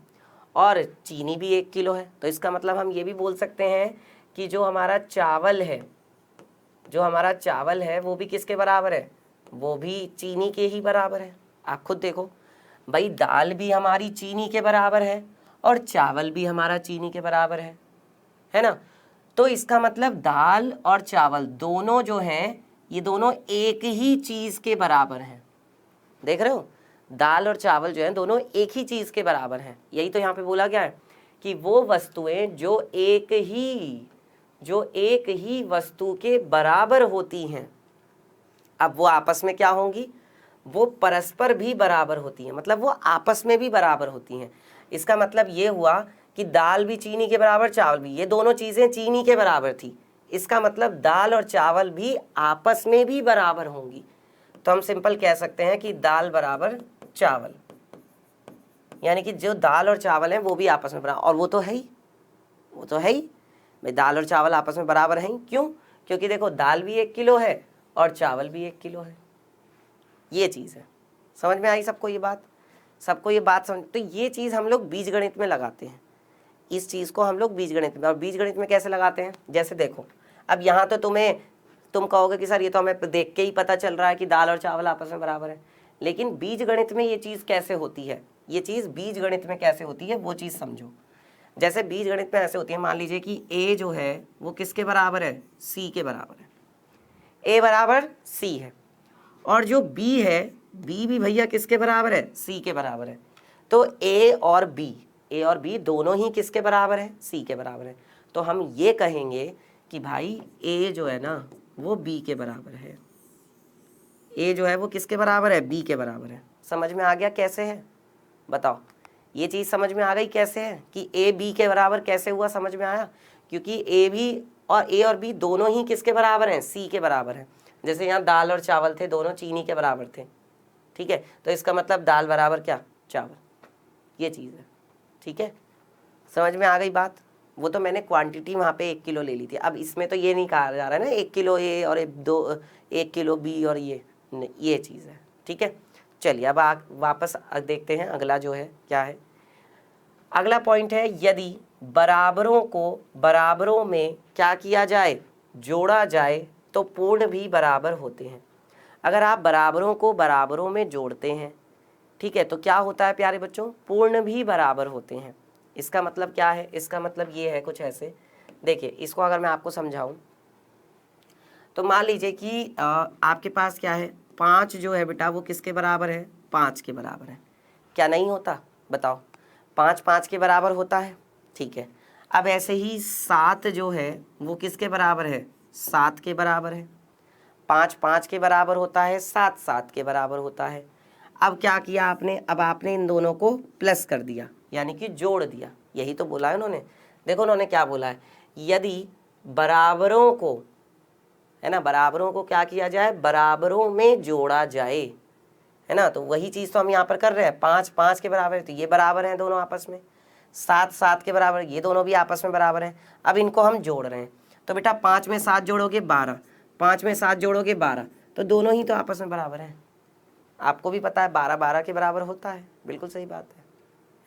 और चीनी भी 1 किलो है, तो इसका मतलब हम ये भी बोल सकते हैं कि जो हमारा चावल है, जो हमारा चावल है वो भी किसके बराबर है, वो भी चीनी के ही बराबर है। आप खुद देखो भाई, दाल भी हमारी चीनी के बराबर है और चावल भी हमारा चीनी के बराबर है ना। तो इसका मतलब दाल और चावल दोनों जो हैं, ये दोनों एक ही चीज़ के बराबर हैं। देख रहे हो, दाल और चावल जो है दोनों एक ही चीज़ के बराबर हैं। यही तो यहाँ पे बोला गया है कि वो वस्तुएं जो एक ही वस्तु के बराबर होती हैं, अब वो आपस में क्या होंगी, वो परस्पर भी बराबर होती हैं, मतलब वो आपस में भी बराबर होती हैं। इसका मतलब ये हुआ कि दाल भी चीनी के बराबर, चावल भी, ये दोनों चीज़ें चीनी के बराबर थी, इसका मतलब दाल और चावल भी आपस में भी बराबर होंगी। तो हम सिंपल कह सकते हैं कि दाल बराबर चावल, यानी कि जो दाल और चावल हैं वो भी आपस में बराबर, और वो तो है ही, वो तो है ही भाई, दाल और चावल आपस में बराबर हैं। क्यों, क्योंकि देखो दाल भी 1 किलो है और चावल भी 1 किलो है। ये चीज़ है, समझ में आई सबको ये बात, सबको ये बात समझ। तो ये चीज़ हम लोग बीजगणित में लगाते हैं, इस चीज़ को हम लोग बीजगणित में, और बीजगणित में कैसे लगाते हैं, जैसे देखो अब यहाँ तो तुम कहोगे कि सर ये तो हमें देख के ही पता चल रहा है कि दाल और चावल आपस में बराबर है, लेकिन बीजगणित में ये चीज़ कैसे होती है, ये चीज़ बीजगणित में कैसे होती है वो चीज़ समझो। जैसे बीजगणित में ऐसे होती है, मान लीजिए कि ए जो है वो किसके बराबर है, सी के बराबर है, ए बराबर सी है, और जो बी है, बी भी भैया किसके बराबर है, सी के बराबर है। तो ए और बी दोनों ही किसके बराबर है, सी के बराबर है। तो हम ये कहेंगे कि भाई ए जो है ना वो बी के बराबर है, ए जो है वो किसके बराबर है, बी के बराबर है। समझ में आ गया कैसे है, बताओ, ये चीज़ समझ में आ गई कैसे है कि ए बी के बराबर कैसे हुआ, समझ में आया, क्योंकि ए और बी दोनों ही किसके बराबर हैं, सी के बराबर हैं। जैसे यहाँ दाल और चावल थे, दोनों चीनी के बराबर थे, ठीक है, तो इसका मतलब दाल बराबर क्या, चावल, ये चीज़ है, ठीक है। समझ में आ गई बात, वो तो मैंने क्वांटिटी वहाँ पे 1 किलो ले ली थी। अब इसमें तो ये नहीं कहा जा रहा है ना 1 किलो ए और 1 किलो बी और ये चीज़ है, ठीक है। चलिए अब वापस देखते हैं अगला जो है क्या है। अगला पॉइंट है, यदि बराबरों को बराबरों में क्या किया जाए, जोड़ा जाए, तो पूर्ण भी बराबर होते हैं। अगर आप बराबरों को बराबरों में जोड़ते हैं, ठीक है, तो क्या होता है प्यारे बच्चों, पूर्ण भी बराबर होते हैं। इसका मतलब क्या है, इसका मतलब ये है कुछ ऐसे, देखिए इसको अगर मैं आपको समझाऊं तो मान लीजिए कि आपके पास क्या है, 5 जो है बेटा वो किसके बराबर है, 5 के बराबर है। क्या नहीं होता, बताओ, 5 5 के बराबर होता है, ठीक है। अब ऐसे ही 7 जो है वो किसके बराबर है, 7 के बराबर है। 5 5 के बराबर होता है, 7 7 के बराबर होता है। अब क्या किया आपने, अब आपने इन दोनों को प्लस कर दिया, यानी कि जोड़ दिया। यही तो बोला है उन्होंने, देखो उन्होंने क्या बोला है, यदि बराबरों को, है ना, बराबरों को क्या किया जाए, बराबरों में जोड़ा जाए, है ना, तो वही चीज़ तो हम यहाँ पर कर रहे हैं। 5 5 के बराबर है तो ये बराबर हैं दोनों आपस में, 7 7 के बराबर, ये दोनों भी आपस में बराबर हैं। अब इनको हम जोड़ रहे हैं, तो बेटा 5 में 7 जोड़ोगे 12, 5 में 7 जोड़ोगे 12, तो दोनों ही तो आपस में बराबर हैं। आपको भी पता है 12 12 के बराबर होता है, बिल्कुल सही बात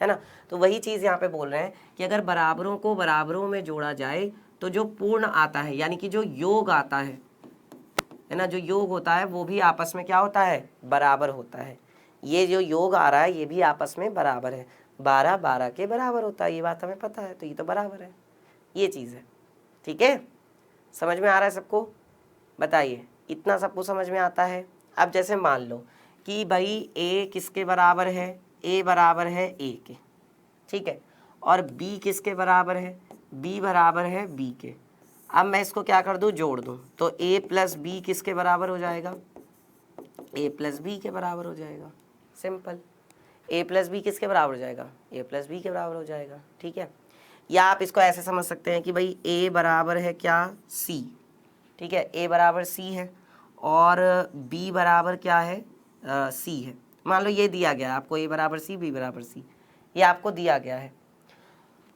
है ना। तो वही चीज़ यहाँ पे बोल रहे हैं कि अगर बराबरों को बराबरों में जोड़ा जाए तो जो पूर्ण आता है, यानी कि जो योग आता है, है ना, जो योग होता है वो भी आपस में क्या होता है, बराबर होता है। ये जो योग आ रहा है ये भी आपस में बराबर है, 12 12 के बराबर होता है, ये बात हमें पता है, तो ये तो बराबर है, ये चीज़ है। ठीक है, समझ में आ रहा है सबको? बताइए, इतना सबको समझ में आता है? अब जैसे मान लो कि भाई a किसके बराबर है, a बराबर है a के, ठीक है, और b किसके बराबर है, b बराबर है b के। अब मैं इसको क्या कर दूं, जोड़ दूं, तो a प्लस बी किसके बराबर हो जाएगा, a प्लस बी के बराबर हो जाएगा। सिंपल, a प्लस बी किसके बराबर हो जाएगा, a प्लस बी के बराबर हो जाएगा। ठीक है, या आप इसको ऐसे समझ सकते हैं कि भाई a बराबर है क्या, c, ठीक है, a बराबर c है और b बराबर क्या है, c है। मान लो ये दिया गया आपको, a बराबर c, b बराबर c, ये आपको दिया गया है,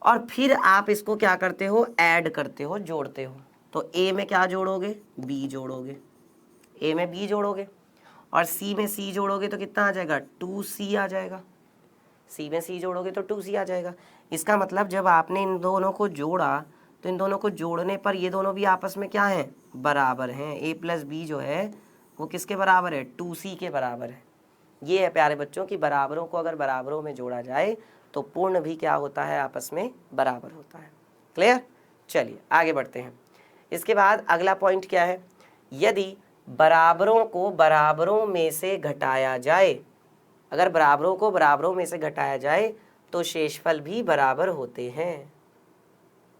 और फिर आप इसको क्या करते हो, ऐड करते हो, जोड़ते हो। तो a में क्या जोड़ोगे, b जोड़ोगे, a में b जोड़ोगे, और c में c जोड़ोगे तो कितना आ जाएगा, 2c आ जाएगा। c में c जोड़ोगे तो 2c आ जाएगा। इसका मतलब जब आपने इन दोनों को जोड़ा तो इन दोनों को जोड़ने पर ये दोनों भी आपस में क्या हैं, बराबर हैं। a प्लस बी जो है वो किसके बराबर है, 2c के बराबर है। ये है प्यारे बच्चों कि बराबरों को अगर बराबरों में जोड़ा जाए तो पूर्ण भी क्या होता है, आपस में बराबर होता है। क्लियर? चलिए आगे बढ़ते हैं। इसके बाद अगला पॉइंट क्या है, यदि बराबरों को बराबरों में से घटाया जाए, अगर बराबरों को बराबरों में से घटाया जाए तो शेषफल भी बराबर होते हैं।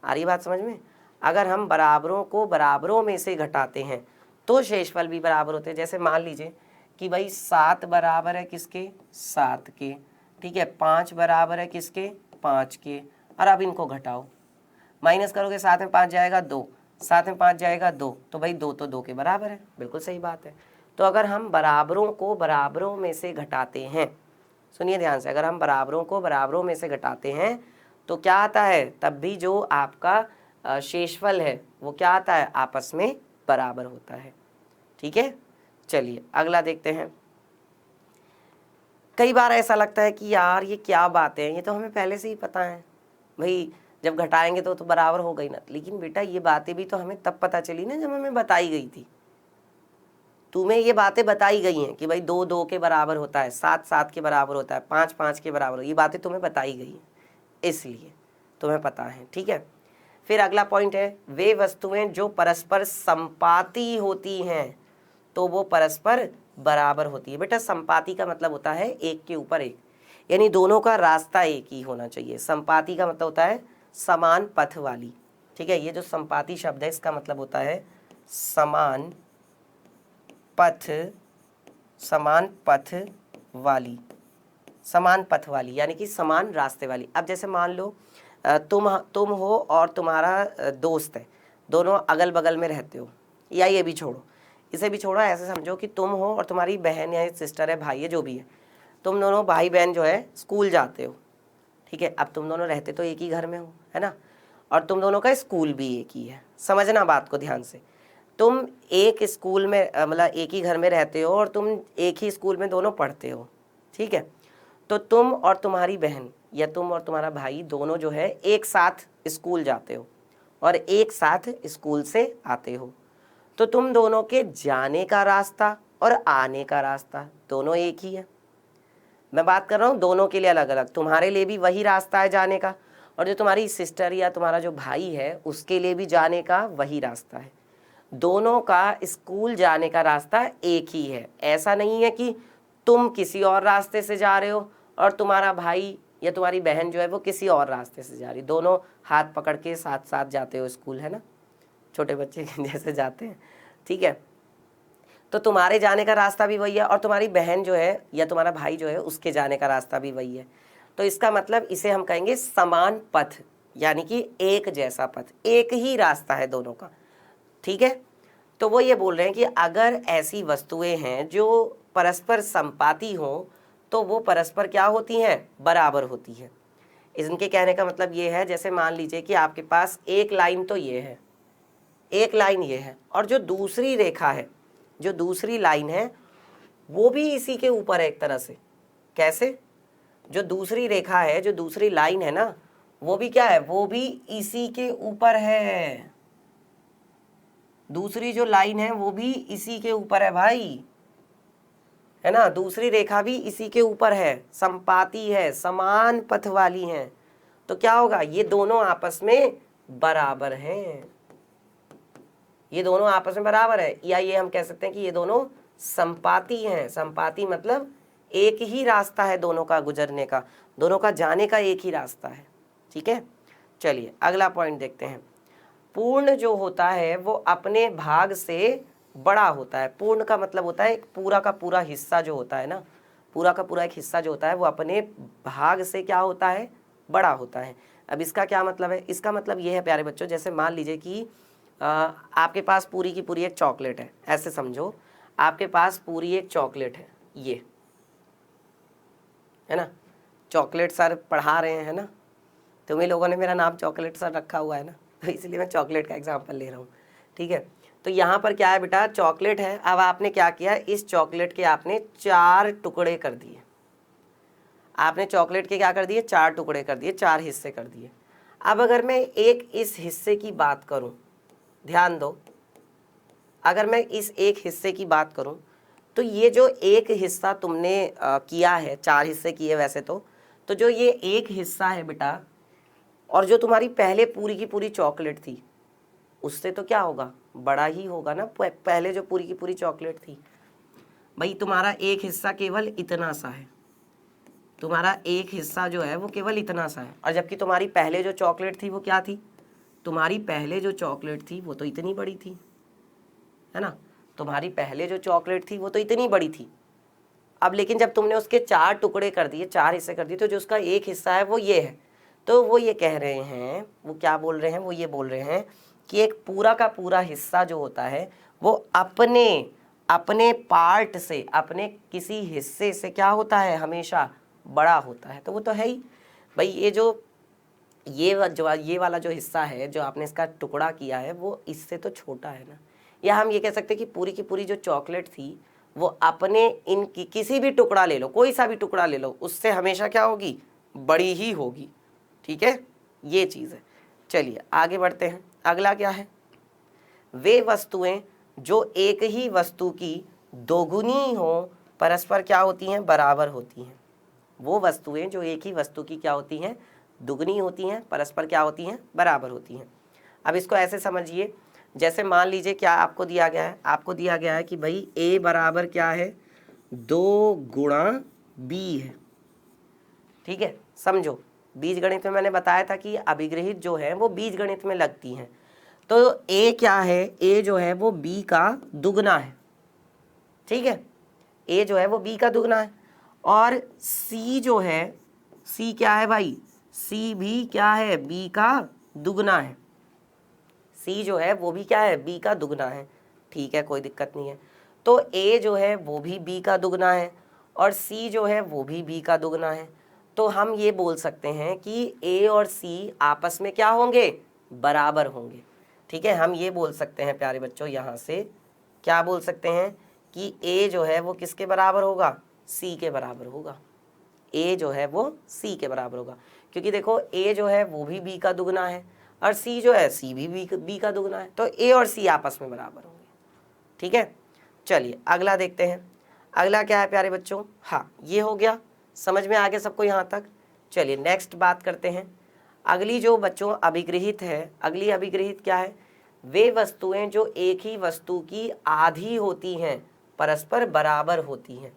आ रही बात समझ में? अगर हम बराबरों को बराबरों में से घटाते हैं तो शेषफल भी बराबर होते हैं। जैसे मान लीजिए कि भाई 7 बराबर है किसके, 7 के, ठीक है, 5 बराबर है किसके, 5 के, और अब इनको घटाओ, माइनस करोगे 7 में 5 जाएगा 2, 7 में 5 जाएगा 2, तो भाई 2 तो 2 के बराबर है। बिल्कुल सही बात है। तो अगर हम बराबरों को बराबरों में से घटाते हैं, सुनिए ध्यान से, अगर हम बराबरों को बराबरों में से घटाते हैं तो क्या आता है, तब भी जो आपका शेषफल है वो क्या आता है, आपस में बराबर होता है। ठीक है, चलिए अगला देखते हैं। कई बार ऐसा लगता है कि यार ये क्या बातें हैं, ये तो हमें पहले से ही पता है, भाई जब घटाएंगे तो बराबर हो गई ना। लेकिन बेटा ये बातें भी तो हमें तब पता चली ना जब हमें बताई गई थी। तुम्हें ये बातें बताई गई हैं कि भाई 2 2 के बराबर होता है, 7 7 के बराबर होता है, 5 5 के बराबर, ये बातें तुम्हें बताई गई हैं, इसलिए तुम्हें पता है। ठीक है, फिर अगला पॉइंट है, वे वस्तुएं जो परस्पर संपाती होती हैं तो वो परस्पर बराबर होती है। बेटा संपाती का मतलब होता है एक के ऊपर एक, यानी दोनों का रास्ता एक ही होना चाहिए। संपाती का मतलब होता है समान पथ वाली। ठीक है, ये जो संपाती शब्द है इसका मतलब होता है समान पथ, समान पथ वाली, समान पथ वाली यानी कि समान रास्ते वाली। अब जैसे मान लो तुम हो और तुम्हारा दोस्त है, दोनों अगल बगल में रहते हो, या ये भी छोड़ो, इसे भी छोड़ो, ऐसे समझो कि तुम हो और तुम्हारी बहन या सिस्टर है, भाई है, जो भी है, तुम दोनों भाई बहन जो है स्कूल जाते हो। ठीक है, अब तुम दोनों रहते तो एक ही घर में हो, है ना, और तुम दोनों का स्कूल भी एक ही है। समझना बात को ध्यान से, तुम एक स्कूल में मतलब एक ही घर में रहते हो और तुम एक ही स्कूल में दोनों पढ़ते हो। ठीक है, तो तुम और तुम्हारी बहन या तुम और तुम्हारा भाई दोनों जो है एक साथ स्कूल जाते हो और एक साथ स्कूल से आते हो, तो तुम दोनों के जाने का रास्ता और आने का रास्ता दोनों एक ही है। मैं बात कर रहा हूँ दोनों के लिए अलग अलग, तुम्हारे लिए भी वही रास्ता है जाने का, और जो तुम्हारी सिस्टर या तुम्हारा जो भाई है उसके लिए भी जाने का वही रास्ता है। दोनों का स्कूल जाने का रास्ता एक ही है। ऐसा नहीं है कि तुम किसी और रास्ते से जा रहे हो और तुम्हारा भाई या तुम्हारी बहन जो है वो किसी और रास्ते से जा रही, दोनों हाथ पकड़ के साथ साथ जाते हो स्कूल, है ना, छोटे बच्चे जैसे जाते हैं। ठीक है, तो तुम्हारे जाने का रास्ता भी वही है और तुम्हारी बहन जो है या तुम्हारा भाई जो है उसके जाने का रास्ता भी वही है। तो इसका मतलब इसे हम कहेंगे समान पथ, यानी कि एक जैसा पथ, एक ही रास्ता है दोनों का। ठीक है, तो वो ये बोल रहे हैं कि अगर ऐसी वस्तुएं हैं जो परस्पर संपाती हो तो वो परस्पर क्या होती हैं, बराबर होती हैं। इनके कहने का मतलब ये है, जैसे मान लीजिए कि आपके पास एक लाइन तो ये है, एक लाइन ये है, और जो दूसरी रेखा है, जो दूसरी लाइन है वो भी इसी के ऊपर है एक तरह से। कैसे? जो दूसरी रेखा है, जो दूसरी लाइन है ना, वो भी क्या है, वो भी इसी के ऊपर है। दूसरी जो लाइन है वो भी इसी के ऊपर है भाई, है ना, दूसरी रेखा भी इसी के ऊपर है, संपाती है, समान पथ वाली है। तो क्या होगा, ये दोनों आपस में बराबर हैं, ये दोनों आपस में बराबर है, या ये हम कह सकते हैं कि ये दोनों संपाती हैं। संपाती मतलब एक ही रास्ता है दोनों का गुजरने का, दोनों का जाने का एक ही रास्ता है। ठीक है, चलिए अगला पॉइंट देखते हैं। पूर्ण जो होता है वो अपने भाग से बड़ा होता है। पूर्ण का मतलब होता है एक पूरा का पूरा हिस्सा जो होता है ना, पूरा का पूरा एक हिस्सा जो होता है वो अपने भाग से क्या होता है, बड़ा होता है। अब इसका क्या मतलब है, इसका मतलब ये है प्यारे बच्चों, जैसे मान लीजिए कि आपके पास पूरी की पूरी एक चॉकलेट है, ऐसे समझो आपके पास पूरी एक चॉकलेट है, ये है ना, चॉकलेट सर पढ़ा रहे हैं ना, तुम्हें लोगों ने मेरा नाम चॉकलेट सर रखा हुआ है ना, तो इसलिए मैं चॉकलेट का एग्जांपल ले रहा हूँ। ठीक है, तो यहाँ पर क्या है बेटा, चॉकलेट है। अब आपने क्या किया, इस चॉकलेट के आपने 4 टुकड़े कर दिए, आपने चॉकलेट के क्या कर दिए, 4 टुकड़े कर दिए, 4 हिस्से कर दिए। अब अगर मैं एक इस हिस्से की बात करूं, ध्यान दो, अगर मैं इस एक हिस्से की बात करूं तो ये जो एक हिस्सा तुमने किया है, 4 हिस्से किए वैसे तो जो ये एक हिस्सा है बेटा, और जो तुम्हारी पहले पूरी की पूरी चॉकलेट थी उससे तो क्या होगा, बड़ा ही होगा ना। पहले जो पूरी की पूरी चॉकलेट थी भाई, तुम्हारा एक हिस्सा केवल इतना सा है, तुम्हारा एक हिस्सा जो है वो केवल इतना सा है, और जबकि तुम्हारी पहले जो चॉकलेट थी वो क्या थी, तुम्हारी पहले जो चॉकलेट थी वो तो इतनी बड़ी थी, है ना, तुम्हारी पहले जो चॉकलेट थी वो तो इतनी बड़ी थी। अब लेकिन जब तुमने उसके 4 टुकड़े कर दिए, 4 हिस्से कर दिए, तो जो उसका एक हिस्सा है वो ये है। तो वो ये कह रहे हैं, वो क्या बोल रहे हैं, वो ये बोल रहे हैं कि एक पूरा का पूरा हिस्सा जो होता है वो अपने अपने पार्ट से, अपने किसी हिस्से से क्या होता है, हमेशा बड़ा होता है। तो वो तो है ही भाई, ये वाला जो हिस्सा है जो आपने इसका टुकड़ा किया है वो इससे तो छोटा है ना। या हम ये कह सकते हैं कि पूरी की पूरी जो चॉकलेट थी वो अपने इनकी किसी भी टुकड़ा ले लो, कोई सा भी टुकड़ा ले लो, उससे हमेशा क्या होगी, बड़ी ही होगी। ठीक है, ये चीज़ है। चलिए आगे बढ़ते हैं, अगला क्या है, वे वस्तुएं जो एक ही वस्तु की दोगुनी हो परस्पर क्या होती हैं, बराबर होती हैं। वो वस्तुएं जो एक ही वस्तु की क्या होती हैं, दुगनी होती हैं, परस्पर क्या होती हैं, बराबर होती हैं। अब इसको ऐसे समझिए, जैसे मान लीजिए क्या आपको दिया गया है, आपको दिया गया है कि भाई a बराबर क्या है, 2 गुणा b है। ठीक है, समझो बीज गणित में मैंने बताया था कि अभिग्रहित जो है वो बीज गणित में लगती हैं। तो a क्या है, a जो है वो b का दुगना है। ठीक है, a जो है वो b का दुगना है, और c जो है, c क्या है भाई, c भी क्या है, b का दुगना है। c जो है वो भी क्या है, b का दुगना है। ठीक है, कोई दिक्कत नहीं है। तो a जो है वो भी b का दुगना है, और c जो है वो भी b का दुगना है। तो हम ये बोल सकते हैं कि a और c आपस में क्या होंगे, बराबर होंगे। ठीक है, हम ये बोल सकते हैं प्यारे बच्चों, यहाँ से क्या बोल सकते हैं कि a जो है वो किसके बराबर होगा, c के बराबर होगा। a जो है वो c के बराबर होगा, क्योंकि देखो a जो है वो भी b का दुगना है, और c जो है c भी b का दुगना है, तो a और c आपस में बराबर होंगे। ठीक है, चलिए अगला देखते हैं। अगला क्या है प्यारे बच्चों, हाँ ये हो गया, समझ में आ गया सबको यहाँ तक। चलिए नेक्स्ट बात करते हैं। अगली जो बच्चों अभिगृहित है, अगली अभिगृहित क्या है, वे वस्तुएं जो एक ही वस्तु की आधी होती हैं, परस्पर बराबर होती हैं।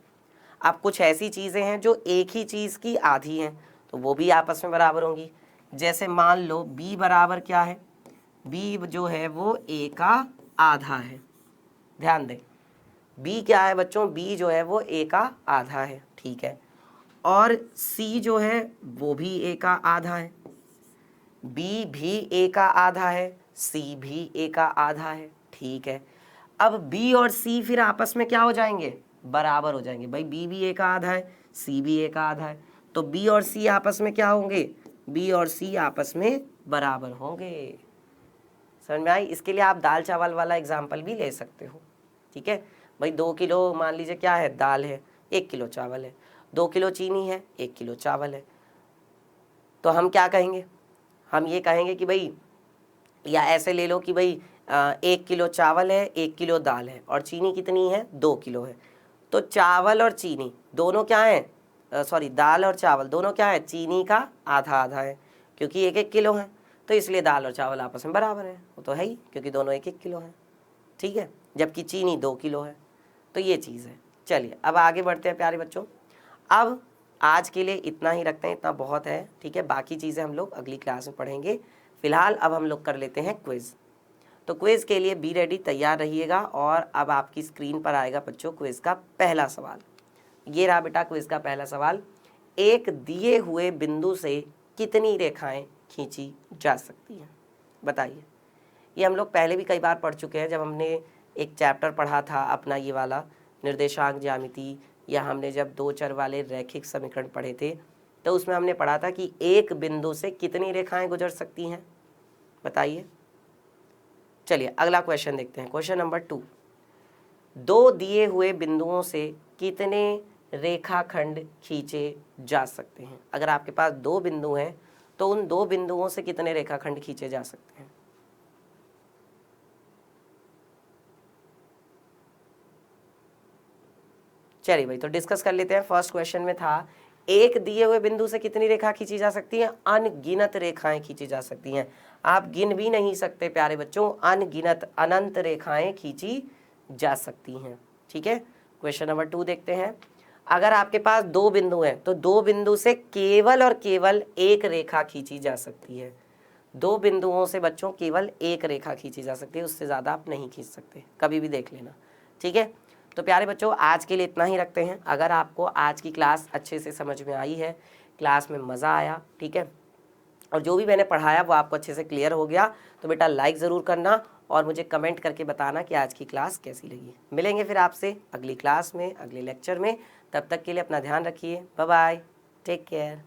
अब कुछ ऐसी चीज़ें हैं जो एक ही चीज़ की आधी हैं, तो वो भी आपस में बराबर होंगी। जैसे मान लो b बराबर क्या है, b जो है वो a का आधा है। ध्यान दें, b क्या है बच्चों, b जो है वो a का आधा है। ठीक है, और c जो है वो भी a का आधा है, b भी a का आधा है, c भी a का आधा है। ठीक है, अब b और c फिर आपस में क्या हो जाएंगे, बराबर हो जाएंगे। भाई b भी a का आधा है, c भी a का आधा है, तो b और c आपस में क्या होंगे, b और c आपस में बराबर होंगे। समझ में आई? इसके लिए आप दाल चावल वाला एग्जाम्पल भी ले सकते हो। ठीक है, भाई 2 किलो मान लीजिए क्या है, दाल है, 1 किलो चावल है, 2 किलो चीनी है, 1 किलो चावल है। तो हम क्या कहेंगे, हम ये कहेंगे कि भाई या ऐसे ले लो कि भाई 1 किलो चावल है, 1 किलो दाल है और चीनी कितनी है, 2 किलो है। तो चावल और चीनी दोनों क्या है, सॉरी दाल और चावल दोनों क्या है, चीनी का आधा आधा है क्योंकि 1-1 किलो है। तो इसलिए दाल और चावल आपस में बराबर है, वो तो है ही क्योंकि दोनों 1-1 किलो है, ठीक है, जबकि चीनी 2 किलो है। तो ये चीज़ है। चलिए अब आगे बढ़ते हैं प्यारे बच्चों। अब आज के लिए इतना ही रखते हैं, इतना बहुत है, ठीक है। बाकी चीज़ें हम लोग अगली क्लास में पढ़ेंगे। फिलहाल अब हम लोग कर लेते हैं क्विज़। तो क्विज़ के लिए बी रेडी, तैयार रहिएगा। और अब आपकी स्क्रीन पर आएगा बच्चों क्विज़ का पहला सवाल। ये रहा बेटा क्विज़ का पहला सवाल। एक दिए हुए बिंदु से कितनी रेखाएं खींची जा सकती हैं, बताइए। ये हम लोग पहले भी कई बार पढ़ चुके हैं, जब हमने एक चैप्टर पढ़ा था अपना ये वाला निर्देशांक ज्यामिति, या हमने जब 2 चर वाले रैखिक समीकरण पढ़े थे, तो उसमें हमने पढ़ा था कि एक बिंदु से कितनी रेखाएं गुजर सकती हैं, बताइए। चलिए अगला क्वेश्चन देखते हैं, क्वेश्चन नंबर 2। 2 दिए हुए बिंदुओं से कितने रेखाखंड खींचे जा सकते हैं। अगर आपके पास 2 बिंदु हैं तो उन 2 बिंदुओं से कितने रेखाखंड खींचे जा सकते हैं। चलिए भाई तो डिस्कस कर लेते हैं। फर्स्ट क्वेश्चन में था एक दिए हुए बिंदु से कितनी रेखा खींची जा सकती है, अनगिनत रेखाएं खींची जा सकती हैं। आप गिन भी नहीं सकते प्यारे बच्चों, अनगिनत अनंत रेखाएं खींची जा सकती हैं, ठीक है। क्वेश्चन नंबर 2 देखते हैं। अगर आपके पास 2 बिंदु हैं तो 2 बिंदु से केवल और केवल एक रेखा खींची जा सकती है। 2 बिंदुओं से बच्चों केवल एक रेखा खींची जा सकती है, उससे ज़्यादा आप नहीं खींच सकते, कभी भी देख लेना, ठीक है। तो प्यारे बच्चों आज के लिए इतना ही रखते हैं। अगर आपको आज की क्लास अच्छे से समझ में आई है, क्लास में मज़ा आया, ठीक है, और जो भी मैंने पढ़ाया वो आपको अच्छे से क्लियर हो गया, तो बेटा लाइक ज़रूर करना और मुझे कमेंट करके बताना कि आज की क्लास कैसी लगी। मिलेंगे फिर आपसे अगली क्लास में, अगले लेक्चर में। तब तक के लिए अपना ध्यान रखिए। Bye bye, take care.